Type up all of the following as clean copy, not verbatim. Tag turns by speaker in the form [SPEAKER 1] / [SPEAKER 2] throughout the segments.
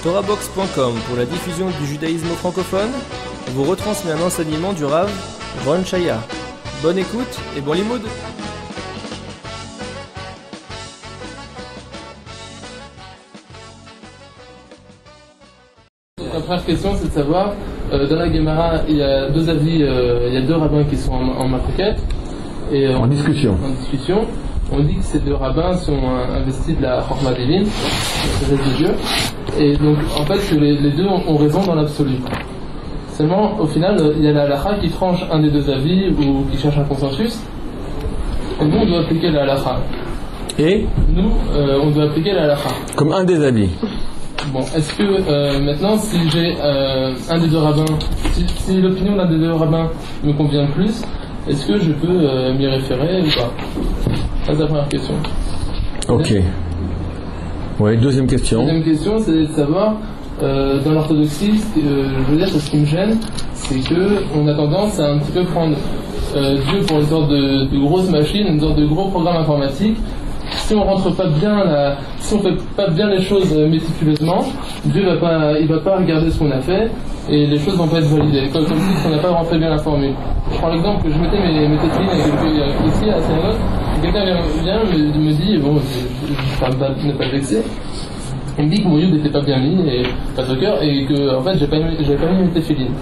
[SPEAKER 1] TorahBox.com pour la diffusion du judaïsme francophone vous retransmet un enseignement du Rav Ron Chaya. Bonne écoute et bon limoud.
[SPEAKER 2] La première question, c'est de savoir, dans la Gemara, il y a deux avis, il y a deux rabbins qui sont en marquette. Et
[SPEAKER 3] en discussion.
[SPEAKER 2] On dit que ces deux rabbins sont investis de la Chorma divine, la sagesse de Dieu. Et donc, en fait, que les deux ont raison dans l'absolu. Seulement, au final, il y a la halakha qui tranche un des deux avis ou qui cherche un consensus. Et nous, on doit appliquer la halakha.
[SPEAKER 3] Et
[SPEAKER 2] nous, on doit appliquer la halakha.
[SPEAKER 3] Comme un des avis.
[SPEAKER 2] Bon, est-ce que maintenant, si j'ai un des deux rabbins, si l'opinion d'un des deux rabbins me convient plus, est-ce que je peux m'y référer ou pas? Ça, c'est la première question.
[SPEAKER 3] Ok. Oui, deuxième question.
[SPEAKER 2] Deuxième question, c'est de savoir, dans l'orthodoxie, je veux dire que ce qui me gêne, c'est qu'on a tendance à un petit peu prendre Dieu pour une sorte de grosse machine, une sorte de gros programme informatique. Si on rentre pas bien si on fait pas bien les choses méticuleusement, Dieu va pas regarder ce qu'on a fait et les choses vont pas être validées. Comme si on n'a pas rentré bien la formule. Je prends l'exemple que je mettais mes tétines ici à la synagogue, quelqu'un vient me dit, bon, je ne pas vexer, il me dit que mon yud n'était pas bien mis et pas de cœur et que en fait j'avais pas mis mes téfilines.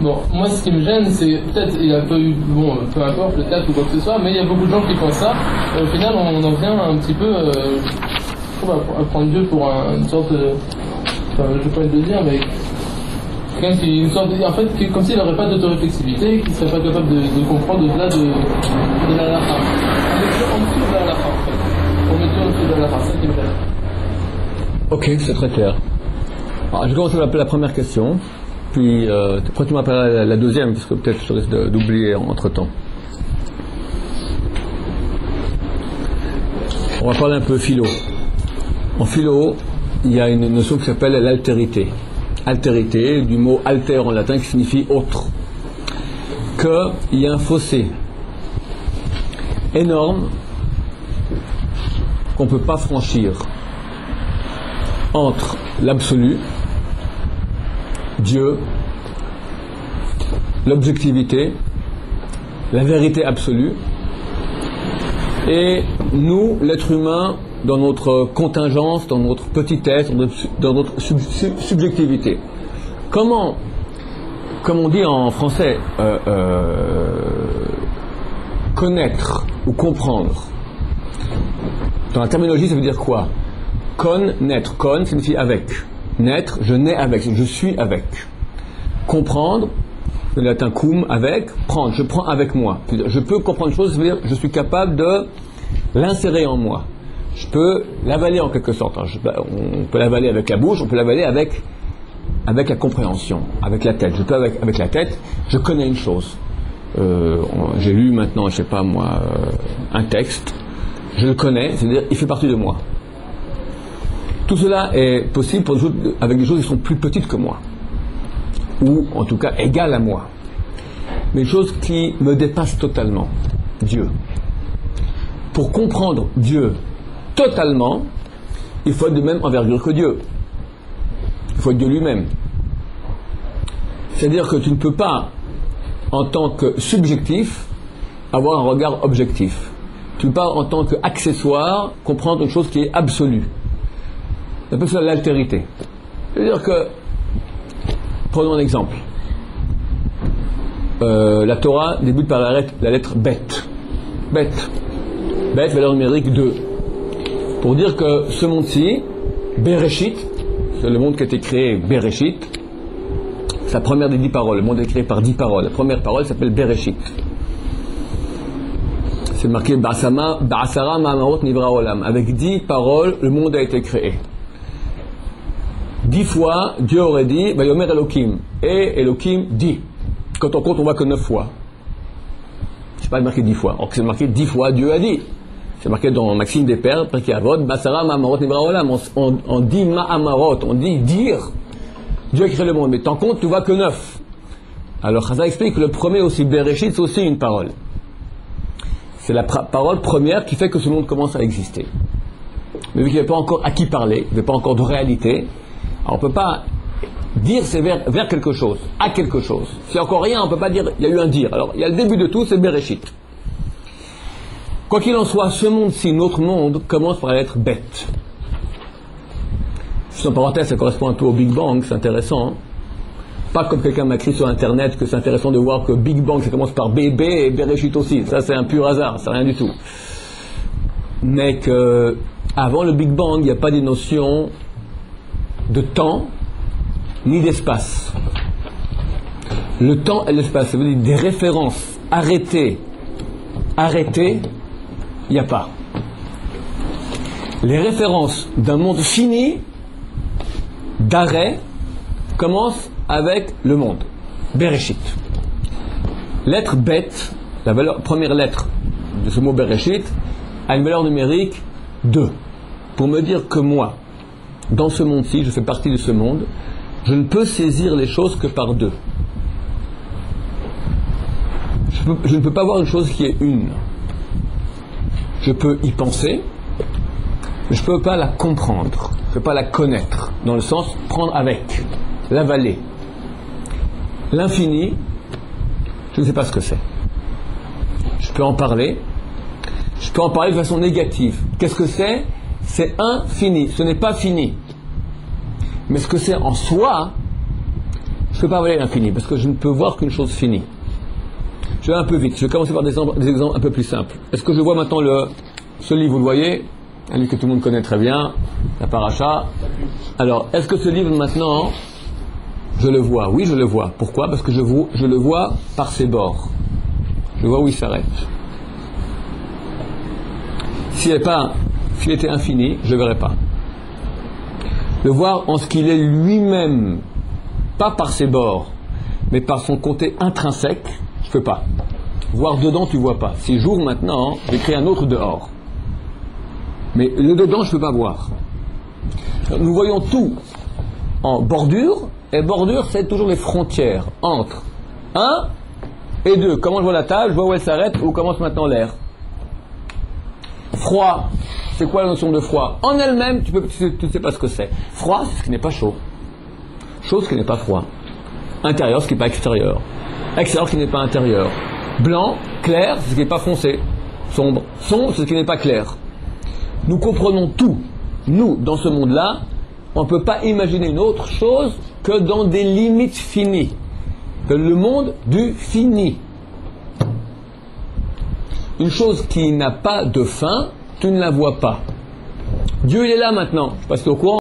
[SPEAKER 2] Bon, moi ce qui me gêne, c'est peut-être il a pas eu, bon, peu importe le théâtre ou quoi que ce soit, mais il y a beaucoup de gens qui font ça. Et au final, on en vient un petit peu, à prendre Dieu pour une sorte de, enfin, je vais pas le dire, mais quelqu'un qui, une sorte, en fait, comme s'il n'aurait pas d'autoréflexivité, qui serait pas capable de comprendre au-delà de la halakha. On met Dieu en dessous de la halakha, en fait. On met Dieu en dessous de la halakha, c'est ça qui me gêne.
[SPEAKER 3] Ok, c'est très clair. Alors, je commence avec la première question. Puis, après tu m'appelles la deuxième, parce que peut-être je risque d'oublier entre-temps. On va parler un peu philo. En philo, il y a une notion qui s'appelle l'altérité. Altérité, du mot alter en latin, qui signifie autre. Qu'il y a un fossé énorme qu'on ne peut pas franchir entre l'absolu, Dieu, l'objectivité, la vérité absolue, et nous, l'être humain, dans notre contingence, dans notre petitesse, dans notre subjectivité. Comment, comme on dit en français, connaître ou comprendre, dans la terminologie, ça veut dire quoi? Connaître, con signifie avec. Naître, je nais avec, je suis avec. Comprendre, le latin cum, avec, prendre, je prends avec moi. Je peux comprendre une chose, ça veut dire je suis capable de l'insérer en moi. Je peux l'avaler en quelque sorte. On peut l'avaler avec la bouche, on peut l'avaler avec la compréhension, avec la tête. Je peux avec la tête, je connais une chose. J'ai lu maintenant, je sais pas moi, un texte, je le connais, c'est-à-dire il fait partie de moi. Tout cela est possible avec des choses qui sont plus petites que moi, ou en tout cas égales à moi, mais des choses qui me dépassent totalement, Dieu. Pour comprendre Dieu totalement, il faut être de même envergure que Dieu. Il faut être Dieu lui-même. C'est-à-dire que tu ne peux pas, en tant que subjectif, avoir un regard objectif. Tu ne peux pas, en tant qu'accessoire, comprendre une chose qui est absolue. On appelle ça l'altérité. C'est-à-dire que, prenons un exemple. La Torah débute par la lettre Bet. Bet, valeur numérique 2. Pour dire que ce monde-ci, Bereshit, c'est le monde qui a été créé, Bereshit, c'est la première des 10 paroles. Le monde est créé par 10 paroles. La première parole s'appelle Bereshit. C'est marqué Ba'asara ma'amarot nivra olam. Avec 10 paroles, le monde a été créé. 10 fois, Dieu aurait dit, Vayomer Elohim. Et Elohim dit. Quand on compte, on voit que 9 fois. C'est pas marqué 10 fois. Alors que c'est marqué 10 fois, Dieu a dit. C'est marqué dans Maxime des Pères, Pirkei Avot, Basara Ma'amarot Nivra Olam. On dit Ma'amarot, on dit dire. Dieu a créé le monde. Mais t'en comptes, tu vois que 9. Alors Chazal explique que le premier aussi, Bereshit, c'est aussi une parole. C'est la parole première qui fait que ce monde commence à exister. Mais vu qu'il n'y avait pas encore à qui parler, il n'y avait pas encore de réalité, Alors, on ne peut pas dire c'est vers quelque chose, à quelque chose. S'il n'y a encore rien, on ne peut pas dire il y a eu un dire. Alors, il y a le début de tout, c'est Bereshit. Quoi qu'il en soit, ce monde-ci, notre monde, commence par être bête. Juste en parenthèse, ça correspond un peu au Big Bang, c'est intéressant. Hein. Pas comme quelqu'un m'a écrit sur Internet que c'est intéressant de voir que Big Bang, ça commence par bébé et Bereshit aussi. Ça, c'est un pur hasard, c'est rien du tout. Mais que avant le Big Bang, il n'y a pas des notions de temps ni d'espace. Le temps et l'espace, ça veut dire des références arrêtées, il n'y a pas. Les références d'un monde fini, d'arrêt, commencent avec le monde. Bereshit. Lettre bête, première lettre de ce mot Bereshit, a une valeur numérique 2. Pour me dire que moi, dans ce monde-ci, je fais partie de ce monde, je ne peux saisir les choses que par 2. Je ne peux pas voir une chose qui est une. Je peux y penser, mais je ne peux pas la comprendre. Je ne peux pas la connaître, dans le sens prendre avec, l'avaler. L'infini, je ne sais pas ce que c'est. Je peux en parler. Je peux en parler de façon négative. Qu'est-ce que c'est ? C'est infini. Ce n'est pas fini. Mais ce que c'est en soi, je ne peux pas avaler l'infini, parce que je ne peux voir qu'une chose finie. Je vais un peu vite. Je vais commencer par des exemples un peu plus simples. Est-ce que je vois maintenant ce livre, vous le voyez ? Un livre que tout le monde connaît très bien, la paracha. Alors, est-ce que ce livre maintenant, je le vois ? Oui, je le vois. Pourquoi ? Parce que je le vois par ses bords. Je vois où il s'arrête. S'il était infini, je ne le verrais pas. Le voir en ce qu'il est lui-même, pas par ses bords, mais par son côté intrinsèque, je ne peux pas. Voir dedans, tu ne vois pas. Si j'ouvre maintenant, j'écris un autre dehors. Mais le dedans, je ne peux pas voir. Nous voyons tout en bordure, et bordure, c'est toujours les frontières entre 1 et 2. Comment je vois la table, je vois où elle s'arrête, où commence maintenant l'air. Froid, c'est quoi la notion de froid ? En elle-même, tu ne sais pas ce que c'est. Froid, c'est ce qui n'est pas chaud. Chaud, ce qui n'est pas froid. Intérieur, ce qui n'est pas extérieur. Extérieur, ce qui n'est pas intérieur. Blanc, clair, c'est ce qui n'est pas foncé. Sombre, c'est ce qui n'est pas clair. Nous comprenons tout. Nous, dans ce monde-là, on ne peut pas imaginer une autre chose que dans des limites finies. Que le monde du fini. Une chose qui n'a pas de fin, tu ne la vois pas. Dieu, il est là maintenant. Je ne sais pas si tu es au courant.